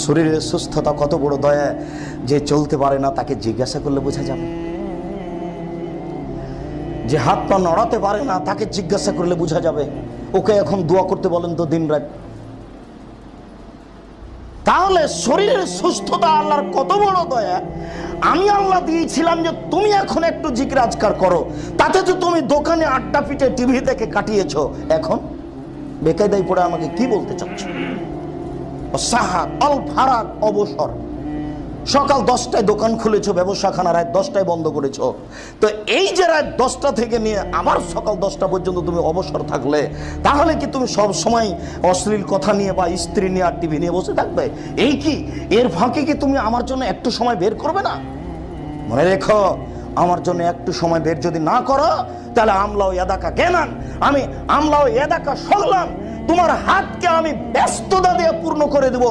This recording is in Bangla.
শরীরের সুস্থতা কত বড় দয়া, যে চলতে পারে না তাকে জিজ্ঞাসা করলে বোঝা যাবে। যে হাত পা নড়াতে পারে না তাকে জিজ্ঞাসা করলে বোঝা যাবে। ওকে এখন দোয়া করতে বলেন তো দিন রাত। তাহলে শরীরের সুস্থতা আল্লাহর কত বড় দয়া। আমি আল্লাহ দিয়েছিলাম যে তুমি এখন একটু জিকির আজকার করো, তাতে তো তুমি দোকানে আড্ডা পিটে টিভি দেখে কাটিয়েছো, এখন বেকায়দায় পড়ে আমাকে কি বলতে চাচ্ছ? সাহাত আল ফারাক, অবসর। সকাল 10টায় দোকান খুলেছো, ব্যবসাখানা রাত 10টায় বন্ধ করেছো। তো এই যে রাত 10টা থেকে নিয়ে আবার সকাল 10টা পর্যন্ত তুমি অবসর থাকলে, তাহলে কি তুমি সব সময় অশ্লীল কথা নিয়ে বা স্ত্রী নিয়ে আর টিভি নিয়ে বসে থাকবে? এই কি এর ফাঁকে কি তুমি আমার জন্য একটু সময় বের করবে না? মনে রেখো, আমার জন্য একটু সময় বের যদি না করো, তাহলে আমলাও এদাকা জ্ঞানান, আমি আমলাও এদাকা সগলান, তোমার হাতকে আমি ব্যস্ততা দিয়ে পূর্ণ করে দেব।